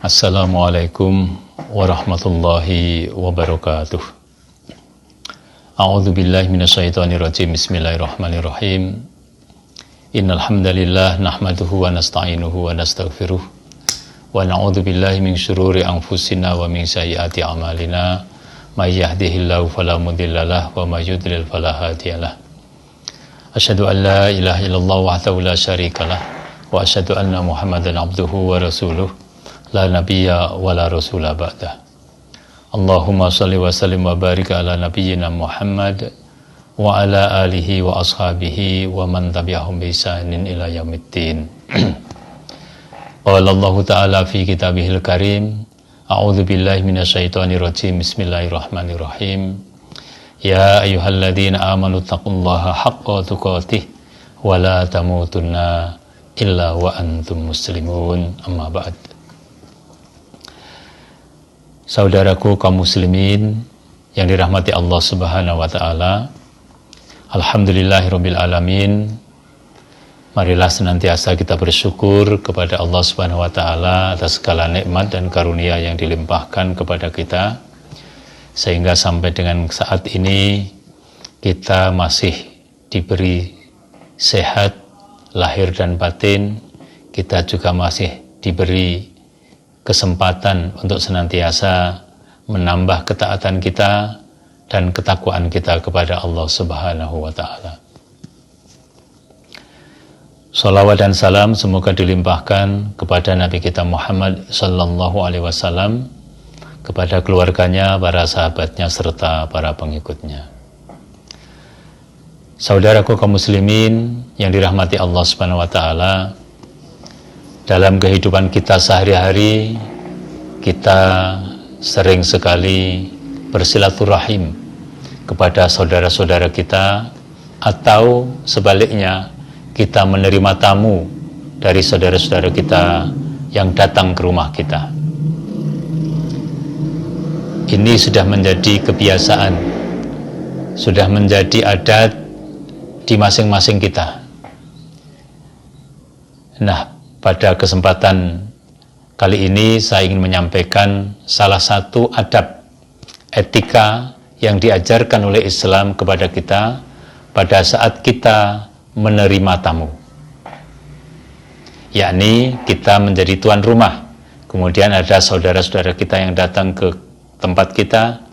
Assalamualaikum warahmatullahi wabarakatuh. A'udzu billahi minasyaitonir rajim. Bismillahirrahmanirrahim. Innal hamdalillah nahmaduhu wa nasta'inuhu wa nastaghfiruh wa na'udzu billahi min syururi anfusina wa min sayyiati a'malina. May yahdihillahu fala mudhillalah wa may yudlil fala hadiyalah. Asyhadu an la ilaha illallah wahdahu la syarikalah wa asyhadu anna Muhammadan abduhu wa rasuluh. La nabiyya wa la rasula ba'dah. Allahumma salli wa sallim wa barik ala nabiyyina Muhammad wa ala alihi wa ashabihi wa man tabi'ahum bi ihsanin ila yaumiddin. Qala Allah Ta'ala fi kitabihil karim, a'udzu billahi minasyaitonir rajim. Bismillahirrahmanirrahim. Ya ayyuhalladzina amanu taqullaha haqqa tuqatih wa la tamutunna illa wa antum muslimun. Amma ba'd. Saudaraku kaum muslimin yang dirahmati Allah Subhanahu wa taala, alhamdulillahirabbil alamin. Marilah senantiasa kita bersyukur kepada Allah Subhanahu wa taala atas segala nikmat dan karunia yang dilimpahkan kepada kita, sehingga sampai dengan saat ini kita masih diberi sehat lahir dan batin. Kita juga masih diberi kesempatan untuk senantiasa menambah ketaatan kita dan ketakwaan kita kepada Allah Subhanahu wa taala. Shalawat dan salam semoga dilimpahkan kepada Nabi kita Muhammad sallallahu alaihi wasallam, kepada keluarganya, para sahabatnya serta para pengikutnya. Saudaraku kaum muslimin yang dirahmati Allah Subhanahu wa taala, dalam kehidupan kita sehari-hari, kita sering sekali bersilaturahim kepada saudara-saudara kita, atau sebaliknya kita menerima tamu dari saudara-saudara kita yang datang ke rumah kita. Ini sudah menjadi kebiasaan, sudah menjadi adat di masing-masing kita. Nah, pada kesempatan kali ini saya ingin menyampaikan salah satu adab etika yang diajarkan oleh Islam kepada kita pada saat kita menerima tamu. Yakni kita menjadi tuan rumah, kemudian ada saudara-saudara kita yang datang ke tempat kita,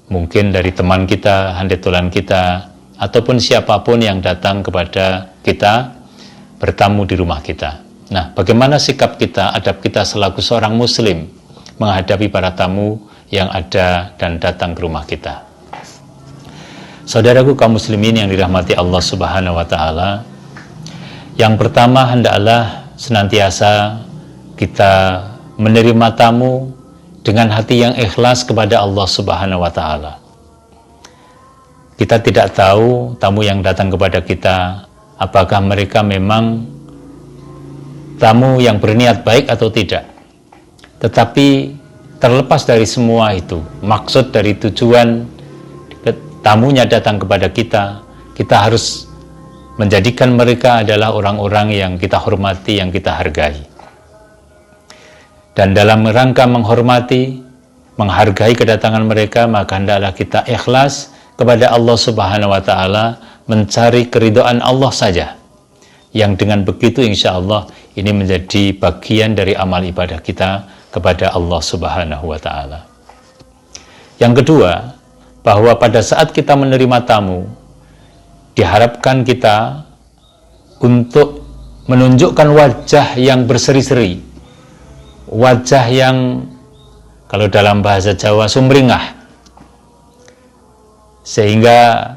mungkin dari teman kita, handetolan kita, ataupun siapapun yang datang kepada kita bertamu di rumah kita. Nah, bagaimana sikap kita, adab kita selaku seorang muslim menghadapi para tamu yang ada dan datang ke rumah kita? Saudaraku kaum muslimin yang dirahmati Allah Subhanahu wa taala, yang pertama hendaklah senantiasa kita menerima tamu dengan hati yang ikhlas kepada Allah Subhanahu wa taala. Kita tidak tahu tamu yang datang kepada kita apakah mereka memang tamu yang berniat baik atau tidak. Tetapi terlepas dari semua itu, maksud dari tujuan tamunya datang kepada kita, kita harus menjadikan mereka adalah orang-orang yang kita hormati, yang kita hargai. Dan dalam rangka menghormati, menghargai kedatangan mereka, maka hendaklah kita ikhlas kepada Allah Subhanahu wa taala, mencari keridhaan Allah saja. Yang dengan begitu insya Allah ini menjadi bagian dari amal ibadah kita kepada Allah Subhanahu wa taala. Yang kedua, bahwa pada saat kita menerima tamu, diharapkan kita untuk menunjukkan wajah yang berseri-seri, wajah yang kalau dalam bahasa Jawa sumringah, sehingga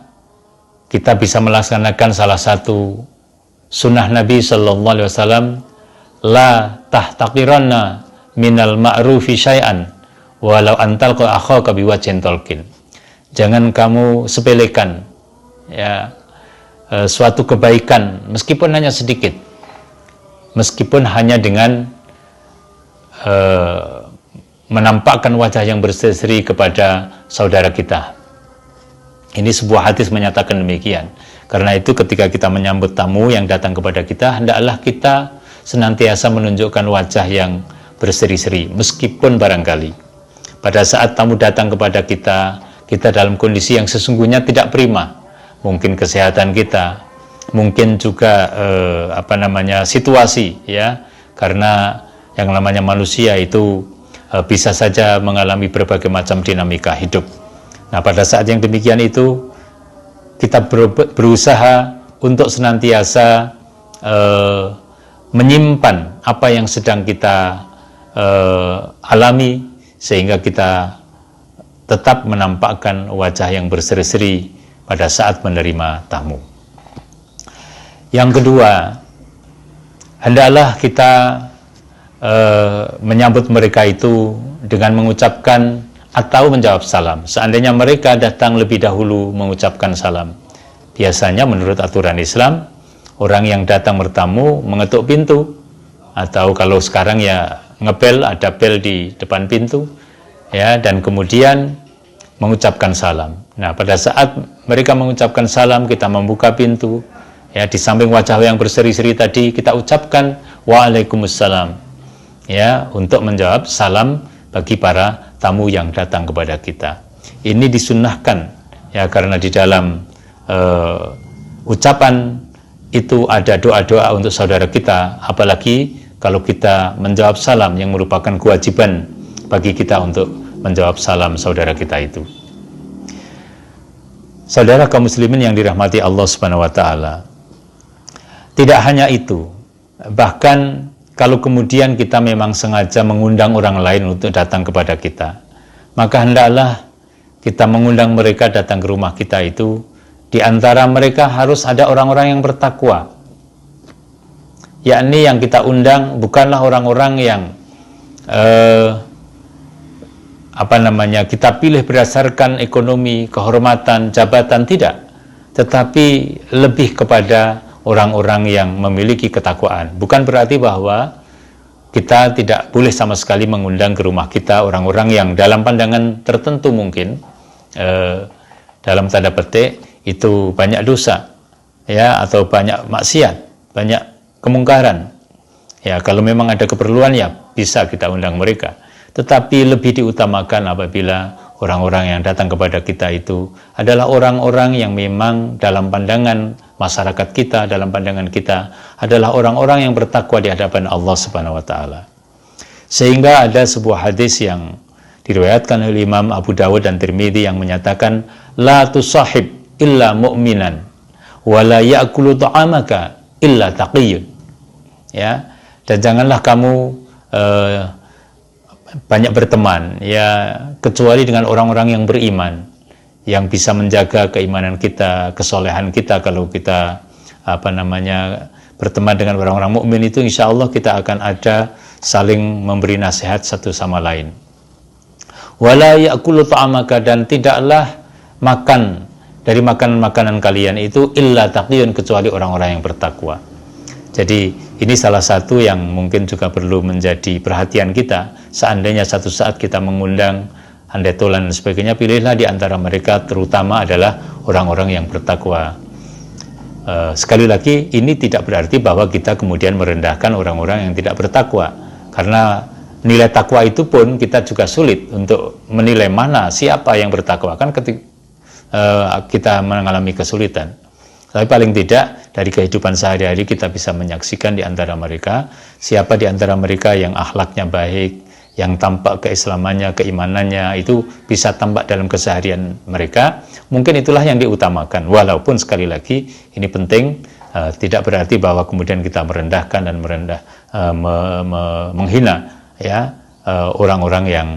kita bisa melaksanakan salah satu sunnah Nabi sallallahu alaihi wasallam, la tahtaqiranna minal ma'rufi syai'an walau antalqa akhaka biwajhin talqin. Jangan kamu sepelekan ya suatu kebaikan meskipun hanya sedikit, meskipun hanya dengan menampakkan wajah yang berseri kepada saudara kita. Ini sebuah hadis menyatakan demikian. Karena itu ketika kita menyambut tamu yang datang kepada kita, hendaklah kita senantiasa menunjukkan wajah yang berseri-seri. Meskipun barangkali pada saat tamu datang kepada kita, kita dalam kondisi yang sesungguhnya tidak prima, mungkin kesehatan kita, mungkin juga situasi, ya, karena yang namanya manusia itu bisa saja mengalami berbagai macam dinamika hidup. Nah, pada saat yang demikian itu kita berusaha untuk senantiasa menyimpan apa yang sedang kita alami, sehingga kita tetap menampakkan wajah yang berseri-seri pada saat menerima tamu. Yang kedua, hendaklah kita menyambut mereka itu dengan mengucapkan atau menjawab salam. Seandainya mereka datang lebih dahulu mengucapkan salam, biasanya menurut aturan Islam, orang yang datang bertamu mengetuk pintu, atau kalau sekarang ya ngebel, ada bel di depan pintu, ya, dan kemudian mengucapkan salam. Nah, pada saat mereka mengucapkan salam, kita membuka pintu, ya, di samping wajah yang berseri-seri tadi kita ucapkan Waalaikumsalam, ya, untuk menjawab salam bagi para tamu yang datang kepada kita. Ini disunnahkan, ya, karena di dalam ucapan itu ada doa-doa untuk saudara kita, apalagi kalau kita menjawab salam yang merupakan kewajiban bagi kita untuk menjawab salam saudara kita itu. Saudara kaum muslimin yang dirahmati Allah Subhanahu wa taala. Tidak hanya itu, bahkan kalau kemudian kita memang sengaja mengundang orang lain untuk datang kepada kita, maka hendaklah kita mengundang mereka datang ke rumah kita itu, di antara mereka harus ada orang-orang yang bertakwa. Yakni yang kita undang bukanlah orang-orang yang kita pilih berdasarkan ekonomi, kehormatan, jabatan, tidak, tetapi lebih kepada orang-orang yang memiliki ketakwaan. Bukan berarti bahwa kita tidak boleh sama sekali mengundang ke rumah kita orang-orang yang dalam pandangan tertentu mungkin dalam tanda petik itu banyak dosa, ya, atau banyak maksiat, banyak kemungkaran. Ya, kalau memang ada keperluan, ya bisa kita undang mereka. Tetapi lebih diutamakan apabila orang-orang yang datang kepada kita itu adalah orang-orang yang memang dalam pandangan masyarakat kita, dalam pandangan kita adalah orang-orang yang bertakwa di hadapan Allah Subhanahu wa taala. Sehingga ada sebuah hadis yang diriwayatkan oleh Imam Abu Dawud dan Tirmidzi yang menyatakan, la tusahib illa mu'minan wa la ya'kulu ta'amaka illa taqiyyun. Ya, dan janganlah kamu banyak berteman, ya, kecuali dengan orang-orang yang beriman, yang bisa menjaga keimanan kita, kesolehan kita. Kalau kita berteman dengan orang-orang mukmin itu, insya Allah kita akan ada saling memberi nasihat satu sama lain. Wala ya'kulu ta'amaka, dan tidaklah makan dari makanan-makanan kalian itu illa taqiyun, kecuali orang-orang yang bertakwa. Jadi ini salah satu yang mungkin juga perlu menjadi perhatian kita. Seandainya satu saat kita mengundang handetolan dan sebagainya, pilihlah di antara mereka terutama adalah orang-orang yang bertakwa. Sekali lagi, ini tidak berarti bahwa kita kemudian merendahkan orang-orang yang tidak bertakwa, karena nilai takwa itu pun kita juga sulit untuk menilai mana siapa yang bertakwa, kan ketika kita mengalami kesulitan. Tapi paling tidak dari kehidupan sehari-hari kita bisa menyaksikan di antara mereka siapa di antara mereka yang akhlaknya baik, yang tampak keislamannya, keimanannya itu bisa tampak dalam keseharian mereka. Mungkin itulah yang diutamakan. Walaupun sekali lagi ini penting, tidak berarti bahwa kemudian kita merendahkan dan menghina, ya, orang-orang yang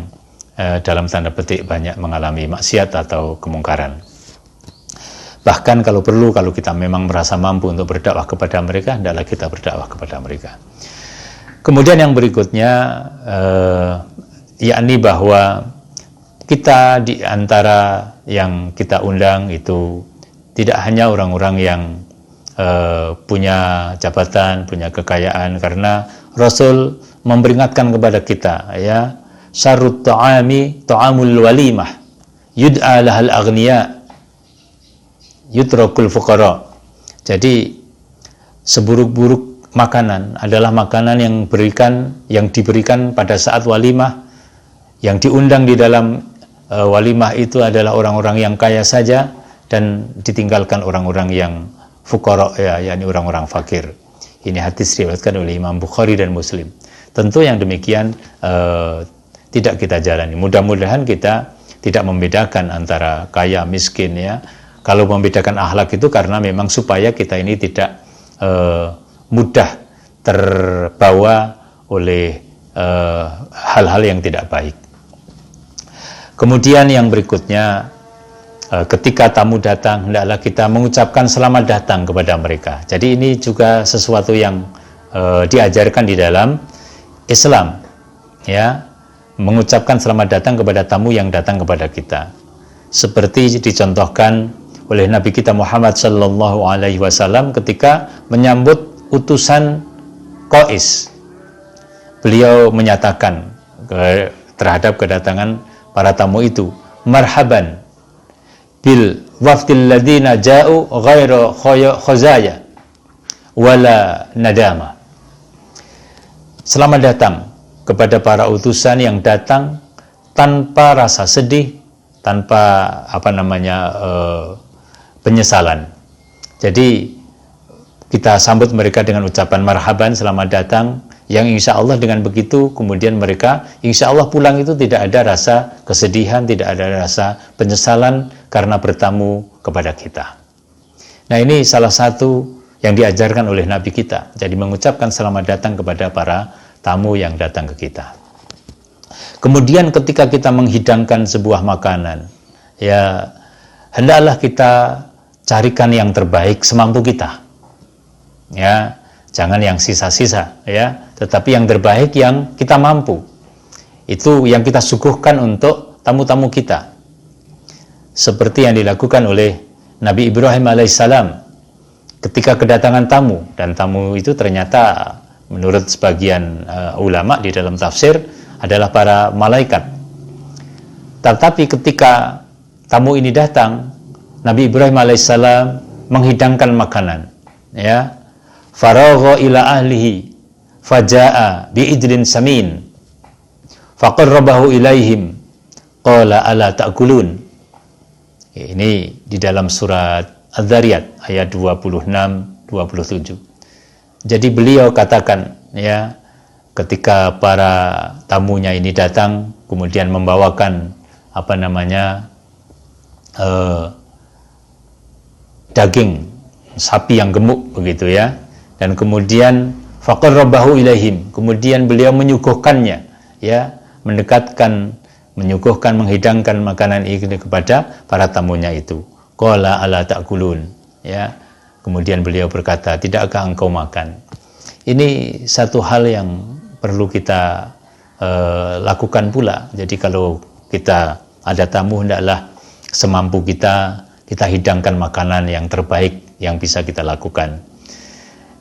dalam tanda petik banyak mengalami maksiat atau kemungkaran. Bahkan kalau perlu, kalau kita memang merasa mampu untuk berdakwah kepada mereka, hendaklah kita berdakwah kepada mereka. Kemudian yang berikutnya, yakni bahwa kita di antara yang kita undang itu tidak hanya orang-orang yang punya jabatan, punya kekayaan, karena Rasul memperingatkan kepada kita, ya, syarrut ta'ami ta'amul walimah yud'a lahal aghniya yutrakul fuqara. Jadi seburuk-buruk makanan adalah makanan yang diberikan pada saat walimah. Yang diundang di dalam walimah itu adalah orang-orang yang kaya saja, dan ditinggalkan orang-orang yang fuqara, yakni orang-orang fakir. Ini hadis diriwayatkan oleh Imam Bukhari dan Muslim. Tentu yang demikian tidak kita jalani. Mudah-mudahan kita tidak membedakan antara kaya miskin, ya. Kalau membedakan akhlak itu karena memang supaya kita ini tidak mudah terbawa oleh hal-hal yang tidak baik. Kemudian yang berikutnya, ketika tamu datang, hendaklah kita mengucapkan selamat datang kepada mereka. Jadi ini juga sesuatu yang diajarkan di dalam Islam, ya, mengucapkan selamat datang kepada tamu yang datang kepada kita. Seperti dicontohkan oleh Nabi kita Muhammad sallallahu alaihi wasallam ketika menyambut utusan Qais. Beliau menyatakan terhadap kedatangan para tamu itu, marhaban bil wafdil ladina ja'u ghairu khazaya wala nadama. Selamat datang kepada para utusan yang datang tanpa rasa sedih, tanpa penyesalan. Jadi kita sambut mereka dengan ucapan marhaban, selamat datang, yang insya Allah dengan begitu kemudian mereka insya Allah pulang itu tidak ada rasa kesedihan, tidak ada rasa penyesalan karena bertamu kepada kita. Nah, ini salah satu yang diajarkan oleh Nabi kita. Jadi mengucapkan selamat datang kepada para tamu yang datang ke kita. Kemudian ketika kita menghidangkan sebuah makanan, ya hendaklah kita carikan yang terbaik semampu kita. Ya, jangan yang sisa-sisa, ya, tetapi yang terbaik yang kita mampu. Itu yang kita suguhkan untuk tamu-tamu kita. Seperti yang dilakukan oleh Nabi Ibrahim alaihissalam ketika kedatangan tamu, dan tamu itu ternyata menurut sebagian ulama di dalam tafsir adalah para malaikat. Tetapi ketika tamu ini datang, Nabi Ibrahim alaihissalam menghidangkan makanan, ya. Faragha ila ahlihi faja'a bi'idlin samin faqarrabahu ilaihim qala ala ta'kulun. Ini di dalam surat Adz-Dzariyat ayat 26-27. Jadi beliau katakan, ya, ketika para tamunya ini datang kemudian membawakan daging sapi yang gemuk begitu, ya. Dan kemudian faqarrabahu ilaihim, kemudian beliau menyuguhkannya, ya, menyuguhkan, menghidangkan makanan ini kepada para tamunya itu. Qala ala ta'kulun, ya. Kemudian beliau berkata, tidakkah engkau makan? Ini satu hal yang perlu kita lakukan pula. Jadi kalau kita ada tamu, hendaklah semampu kita hidangkan makanan yang terbaik yang bisa kita lakukan.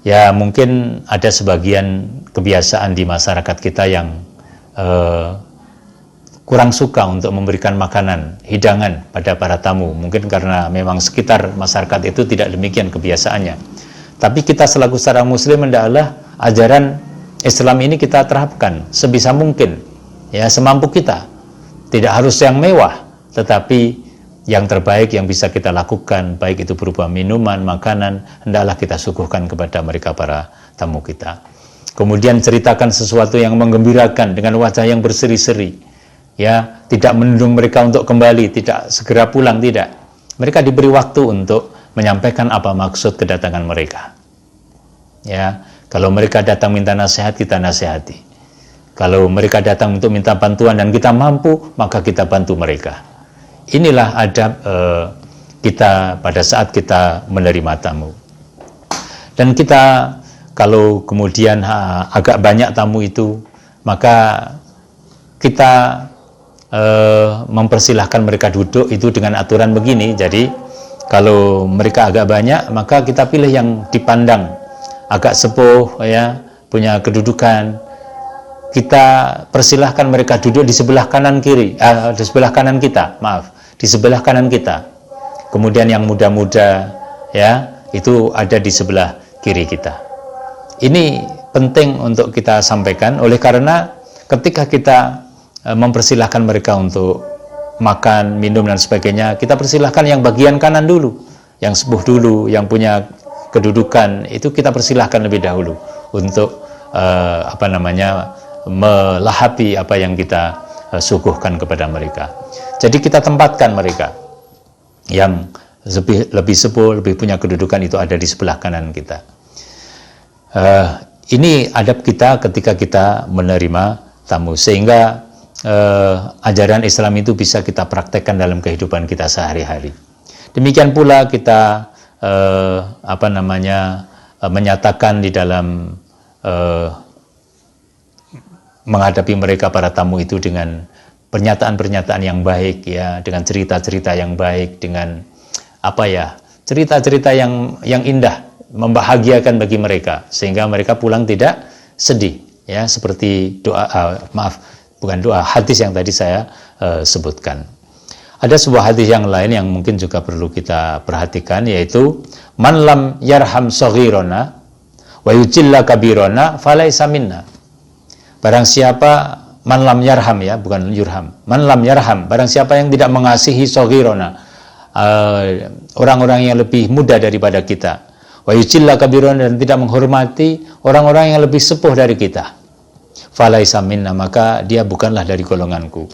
Ya, mungkin ada sebagian kebiasaan di masyarakat kita yang kurang suka untuk memberikan makanan, hidangan pada para tamu. Mungkin karena memang sekitar masyarakat itu tidak demikian kebiasaannya. Tapi kita selaku seorang muslim hendaklah ajaran Islam ini kita terapkan sebisa mungkin, ya, semampu kita. Tidak harus yang mewah, tetapi yang terbaik yang bisa kita lakukan, baik itu berupa minuman, makanan, hendaklah kita suguhkan kepada mereka para tamu kita. Kemudian ceritakan sesuatu yang menggembirakan dengan wajah yang berseri-seri, ya, tidak menundung mereka untuk kembali, tidak segera pulang, tidak. Mereka diberi waktu untuk menyampaikan apa maksud kedatangan mereka. Ya, kalau mereka datang minta nasihat, kita nasihati. Kalau mereka datang untuk minta bantuan dan kita mampu, maka kita bantu mereka. Inilah adab kita pada saat kita menerima tamu. Dan kita kalau kemudian agak banyak tamu itu, maka kita mempersilahkan mereka duduk itu dengan aturan begini. Jadi kalau mereka agak banyak, maka kita pilih yang dipandang agak sepuh, ya, punya kedudukan. Kita persilahkan mereka duduk di sebelah kanan kiri, di sebelah kanan kita, di sebelah kanan kita. Kemudian yang muda-muda, ya, itu ada di sebelah kiri kita. Ini penting untuk kita sampaikan, oleh karena ketika kita mempersilahkan mereka untuk makan, minum dan sebagainya, kita persilahkan yang bagian kanan dulu, yang sepuh dulu, yang punya kedudukan, itu kita persilahkan lebih dahulu untuk melahapi apa yang kita suguhkan kepada mereka. Jadi kita tempatkan mereka yang lebih sepuh, lebih punya kedudukan, itu ada di sebelah kanan kita. Ini adab kita ketika kita menerima tamu, sehingga ajaran Islam itu bisa kita praktekkan dalam kehidupan kita sehari-hari. Demikian pula kita menyatakan di dalam menghadapi mereka, para tamu itu, dengan pernyataan-pernyataan yang baik, ya, dengan cerita-cerita yang baik, dengan cerita-cerita yang indah, membahagiakan bagi mereka, sehingga mereka pulang tidak sedih, ya, seperti hadis yang tadi saya sebutkan. Ada sebuah hadis yang lain yang mungkin juga perlu kita perhatikan, yaitu man lam yarham shaghirana wa yujilla kabirana falaysa minna. Barang siapa, man lam yarham, ya, bukan yurham, man lam yarham, barang siapa yang tidak mengasihi shaghirana, orang-orang yang lebih muda daripada kita, wa yujilla kabirana, dan tidak menghormati orang-orang yang lebih sepuh dari kita, falaysa minna, maka dia bukanlah dari golonganku.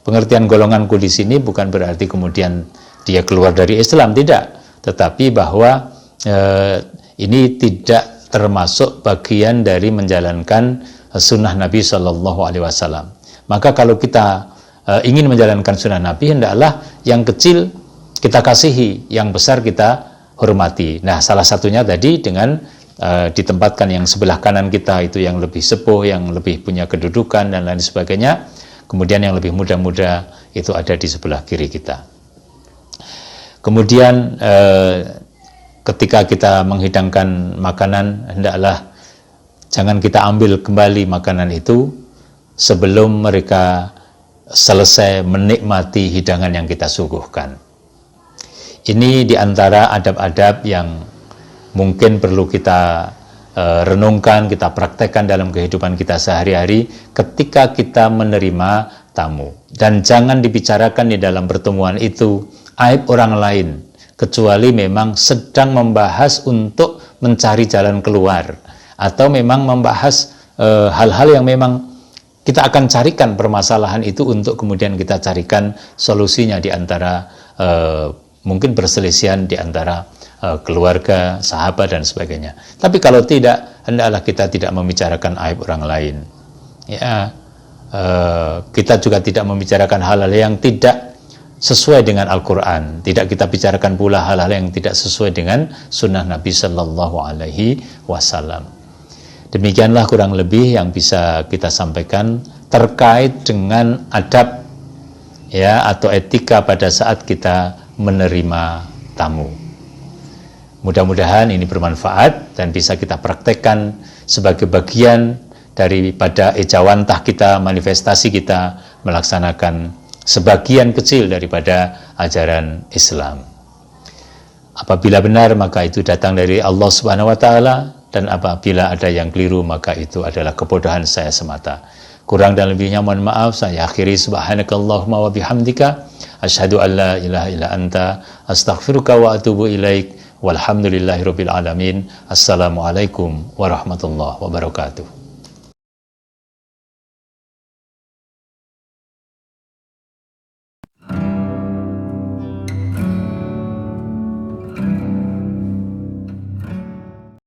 Pengertian golonganku di sini bukan berarti kemudian dia keluar dari Islam, tidak, tetapi bahwa ini tidak termasuk bagian dari menjalankan sunnah Nabi Shallallahu Alaihi Wasallam. Maka kalau kita ingin menjalankan sunnah Nabi, hendaklah yang kecil kita kasihi, yang besar kita hormati. Nah, salah satunya tadi dengan ditempatkan yang sebelah kanan kita itu yang lebih sepuh, yang lebih punya kedudukan dan lain sebagainya. Kemudian yang lebih muda-muda itu ada di sebelah kiri kita. Kemudian ketika kita menghidangkan makanan, hendaklah jangan kita ambil kembali makanan itu sebelum mereka selesai menikmati hidangan yang kita suguhkan. Ini diantara adab-adab yang mungkin perlu kita renungkan, kita praktekkan dalam kehidupan kita sehari-hari ketika kita menerima tamu. Dan jangan dibicarakan di dalam pertemuan itu aib orang lain, kecuali memang sedang membahas untuk mencari jalan keluar, atau memang membahas hal-hal yang memang kita akan carikan permasalahan itu untuk kemudian kita carikan solusinya di antara mungkin perselisihan di antara keluarga, sahabat dan sebagainya. Tapi kalau tidak, hendaklah kita tidak membicarakan aib orang lain. Ya, kita juga tidak membicarakan hal-hal yang tidak sesuai dengan Al-Quran. Tidak kita bicarakan pula hal-hal yang tidak sesuai dengan sunnah Nabi Sallallahu Alaihi Wasallam. Demikianlah kurang lebih yang bisa kita sampaikan terkait dengan adab, ya, atau etika pada saat kita menerima tamu. Mudah-mudahan ini bermanfaat dan bisa kita praktekkan sebagai bagian daripada ejawantah kita, manifestasi kita melaksanakan sebagian kecil daripada ajaran Islam. Apabila benar, maka itu datang dari Allah Subhanahu wa taala, dan apabila ada yang keliru, maka itu adalah kebodohan saya semata. Kurang dan lebihnya mohon maaf. Saya akhiri, subhanakallahumma wa bihamdika asyhadu an la ilaha illa anta astaghfiruka wa atubu ilaik. Walhamdulillahirabbil alamin. Assalamualaikum warahmatullahi wabarakatuh.